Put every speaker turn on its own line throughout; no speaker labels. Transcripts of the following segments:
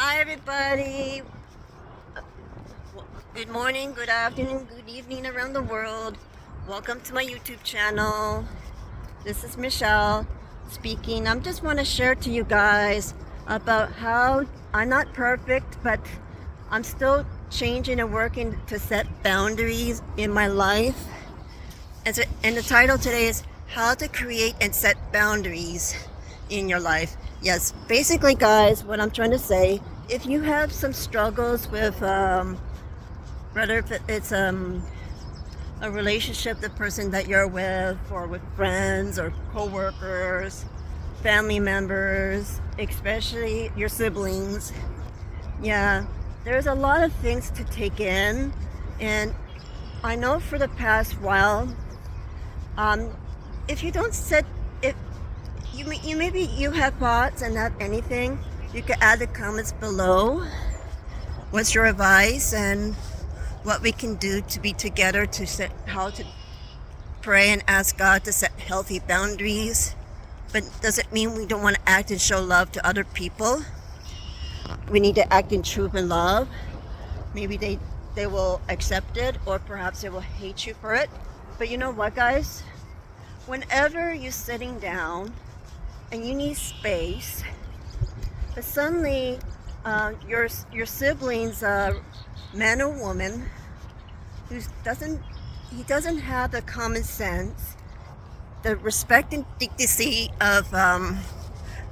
Hi, everybody. Good morning, good afternoon, good evening around the world. Welcome to my YouTube channel. This is Michelle speaking. I just want to share to you guys about how I'm not perfect, but I'm still changing and working to set boundaries in my life. And the title today is How to Create and Set Boundaries in Your Life. Yes, basically, guys, what I'm trying to say, if you have some struggles with, whether if it's a relationship, the person that you're with, or with friends or co-workers, family members, especially your siblings, yeah, there's a lot of things to take in. And I know for the past while, um, if you don't set, if you maybe you have thoughts and not anything, you can add the comments below. What's your advice and what we can do to be together to set how to pray and ask God to set healthy boundaries. But does it mean we don't want to act and show love to other people? We need to act in truth and love. Maybe they will accept it, or perhaps they will hate you for it. But you know what, guys? Whenever you're sitting down and you need space, but suddenly your siblings, man or woman, who doesn't have the common sense, the respect and dignity of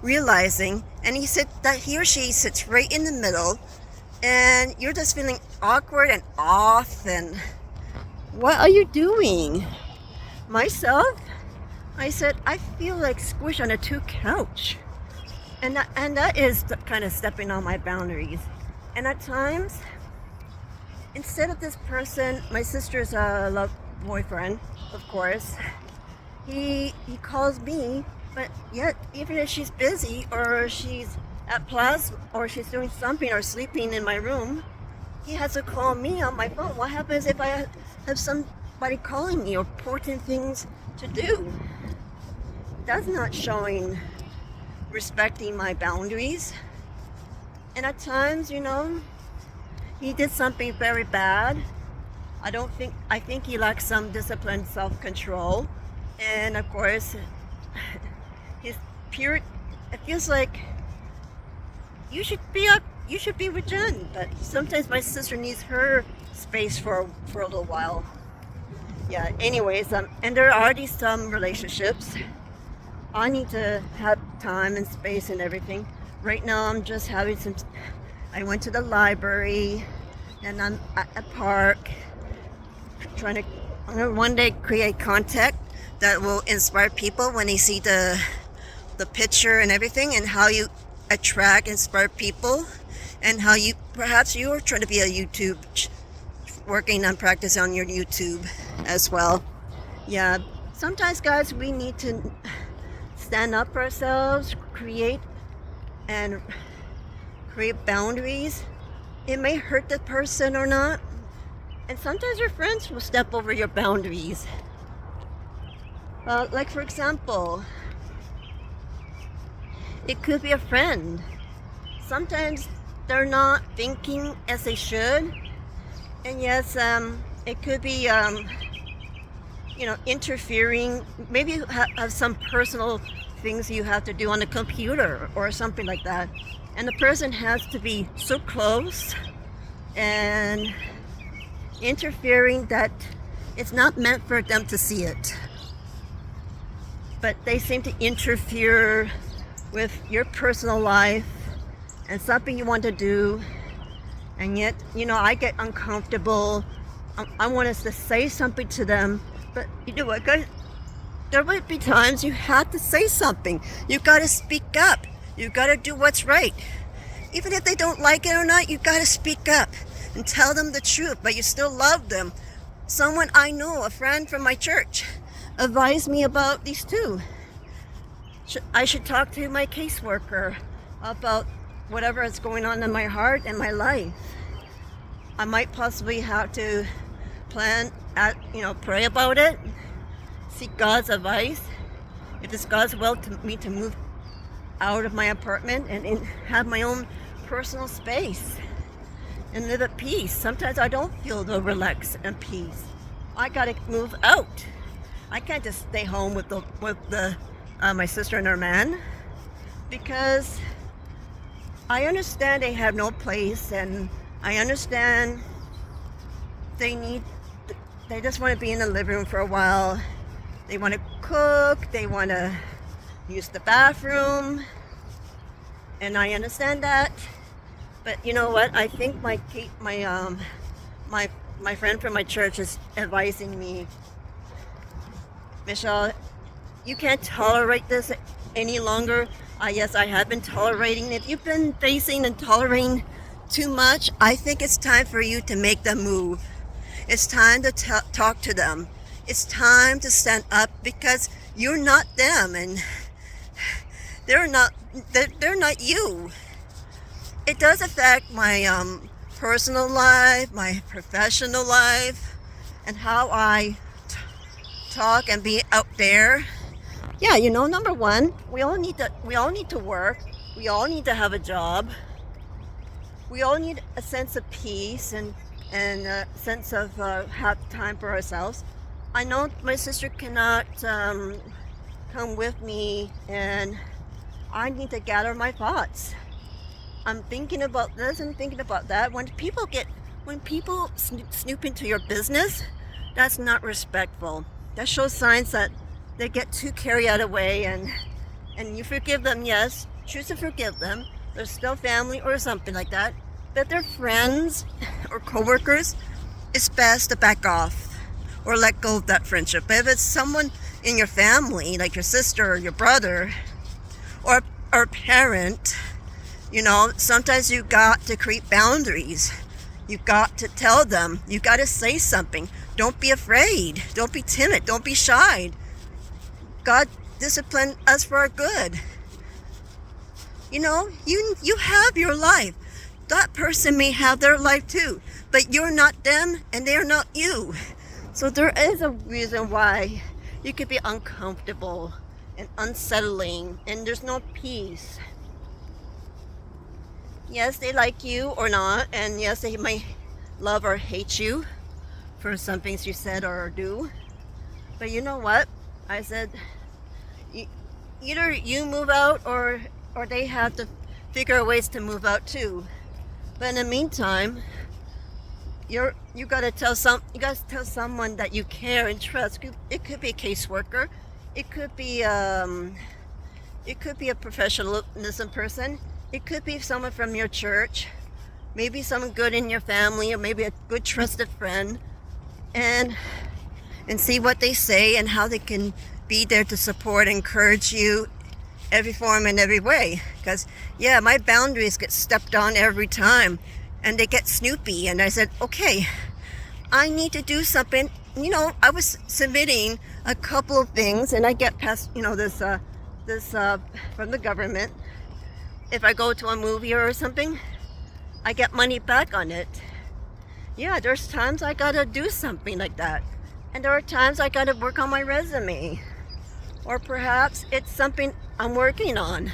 realizing, and he or she sits right in the middle, and you're just feeling awkward and off, and what are you doing? Myself, I said, I feel like squished on a two couch. And that is kind of stepping on my boundaries. And at times, instead of this person, my sister's love boyfriend, of course, he calls me, but yet even if she's busy or she's at Plasma or she's doing something or sleeping in my room, he has to call me on my phone. What happens if I have somebody calling me or important things to do? That's not showing respecting my boundaries. And at times, he did something very bad. I think he lacks some discipline, self-control. And of course, his pure, it feels like you should be with Jen, but sometimes my sister needs her space for a little while. Yeah, anyways, and there are already some relationships. I need to have time and space and everything. Right now, I'm just having I went to the library, and I'm at a park, I'm gonna one day create content that will inspire people when they see the picture and everything, and how you attract, inspire people, and how perhaps you are trying to be a YouTube, working on practice on your YouTube as well. Yeah, sometimes, guys, we need to stand up for ourselves, create boundaries. It may hurt the person or not, and sometimes your friends will step over your boundaries. Like for example, it could be a friend. Sometimes they're not thinking as they should, and yes, it could be interfering. Maybe you have some personal things you have to do on the computer or something like that, and the person has to be so close and interfering that it's not meant for them to see it, but they seem to interfere with your personal life and something you want to do, and yet I get uncomfortable. I want us to say something to them, but you know what, guys? There might be times you have to say something. You got to speak up. You got to do what's right. Even if they don't like it or not, you got to speak up and tell them the truth, but you still love them. Someone I know, a friend from my church, advised me about these two. I should talk to my caseworker about whatever is going on in my heart and my life. I might possibly have to pray about it, seek God's advice. If it's God's will to me to move out of my apartment and have my own personal space and live at peace. Sometimes I don't feel the relax and peace. I gotta move out. I can't just stay home with my sister and her man, because I understand they have no place, and I understand they just want to be in the living room for a while. They want to cook, they want to use the bathroom, and I understand that. But you know what? I think my friend from my church is advising me, Michelle, you can't tolerate this any longer. Yes, I have been tolerating it. You've been facing and tolerating too much. I think it's time for you to make them move. It's time to talk to them. It's time to stand up, because you're not them, and they're not you. It does affect my personal life, my professional life, and how I talk and be out there. Yeah, you know, number one, we all need to work. We all need to have a job. We all need a sense of peace and a sense of have time for ourselves. I know my sister cannot come with me, and I need to gather my thoughts. I'm thinking about this and thinking about that. When people snoop into your business, that's not respectful. That shows signs that they get too carried away, and you forgive them, yes, choose to forgive them. They're still family or something like that. But they're friends or coworkers, it's best to back off or let go of that friendship. But if it's someone in your family, like your sister or your brother or a parent, you know, sometimes you got to create boundaries. You got to tell them. You got to say something. Don't be afraid. Don't be timid. Don't be shy. God disciplined us for our good. You know, you have your life. That person may have their life too, but you're not them and they're not you. So there is a reason why you could be uncomfortable and unsettling, and there's no peace. Yes, they like you or not, and yes, they might love or hate you for some things you said or do. But you know what? I said, either you move out or they have to figure out ways to move out too. But in the meantime, you gotta tell someone that you care and trust. It could be a caseworker. It could be a professionalism person. It could be someone from your church, maybe someone good in your family, or maybe a good trusted friend, and see what they say and how they can be there to support and encourage you every form and every way. Because yeah, my boundaries get stepped on every time, and they get snoopy, and I said, okay, I need to do something. You know, I was submitting a couple of things, and I get past, you know, this from the government. If I go to a movie or something, I get money back on it. Yeah, there's times I gotta do something like that. And there are times I gotta work on my resume. Or perhaps it's something I'm working on,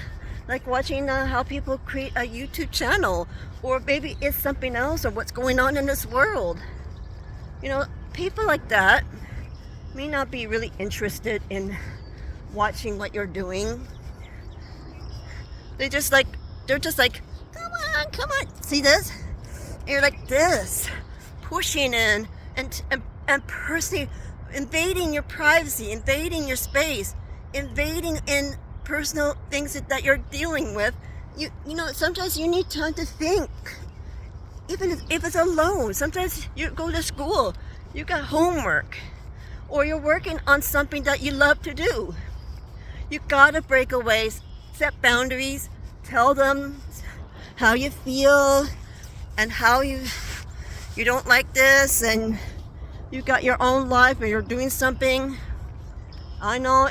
like watching how people create a YouTube channel. Or maybe it's something else, or what's going on in this world. You know, people like that may not be really interested in watching what you're doing. They're just like, come on, see this? And you're like this, pushing in and personally invading your privacy, invading your space, invading in personal things that you're dealing with. You know, sometimes you need time to think. Even if it's alone, sometimes you go to school, you got homework, or you're working on something that you love to do. You gotta break away, set boundaries, tell them how you feel and how you don't like this, and you got your own life and you're doing something. I know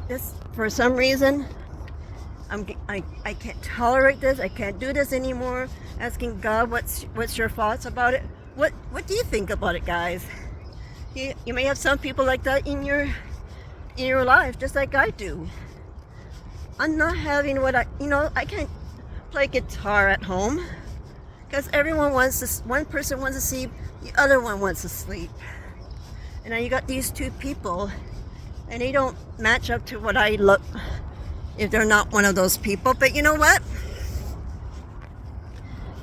this for some reason. I can't tolerate this. I can't do this anymore. Asking God, what's your thoughts about it? What do you think about it, guys? You may have some people like that in in your life, just like I do. I'm not having I can't play guitar at home because everyone wants to, one person wants to sleep, the other one wants to sleep. And now you got these two people and they don't match up to what I look if they're not one of those people. But you know what?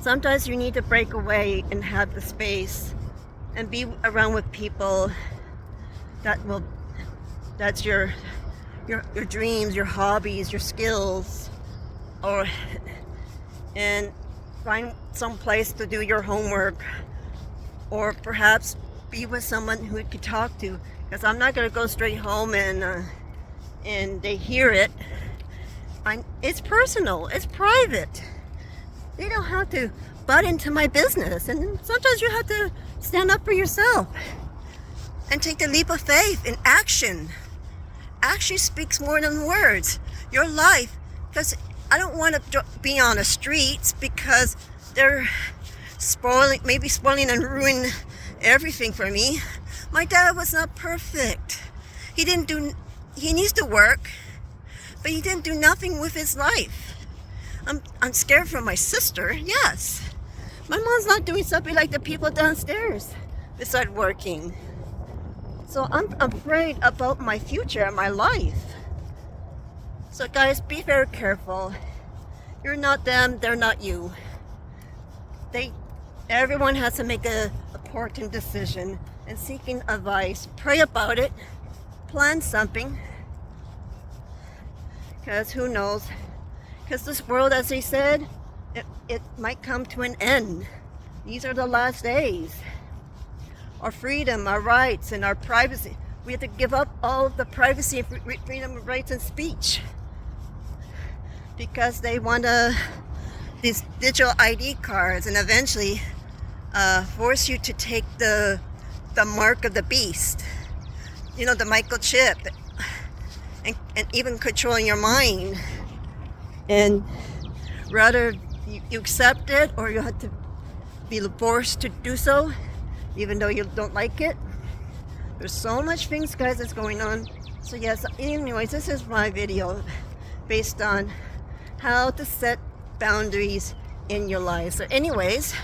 Sometimes you need to break away and have the space and be around with people that's your dreams, your hobbies, your skills, and find some place to do your homework, or perhaps be with someone who you could talk to. Because I'm not going to go straight home and they hear it. It's personal. It's private. They don't have to butt into my business. And sometimes you have to stand up for yourself and take the leap of faith in action. Action speaks more than words. Your life, because I don't want to be on the streets because they're maybe spoiling and ruining everything for me. My dad was not perfect. He needs to work, but he didn't do nothing with his life. I'm scared for my sister, yes. My mom's not doing something like the people downstairs besides working. So I'm afraid about my future and my life. So guys, be very careful. You're not them, they're not you. Everyone has to make an important decision, and seeking advice. Pray about it. Plan something. Because who knows? Because this world, as they said, it might come to an end. These are the last days. Our freedom, our rights, and our privacy. We have to give up all of the privacy and freedom of rights and speech. Because they want these digital ID cards and eventually force you to take the mark of the beast. You know, the microchip. And even controlling your mind. And rather you accept it, or you have to be forced to do so, even though you don't like it. There's so much things, guys, that's going on. So yes, anyways, this is my video based on how to set boundaries in your life. So anyways,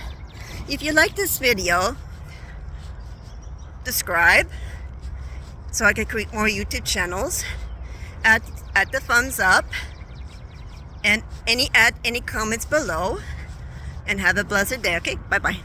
if you like this video, subscribe so I can create more YouTube channels. Add the thumbs up and add any comments below, and have a blessed day. Okay, bye bye.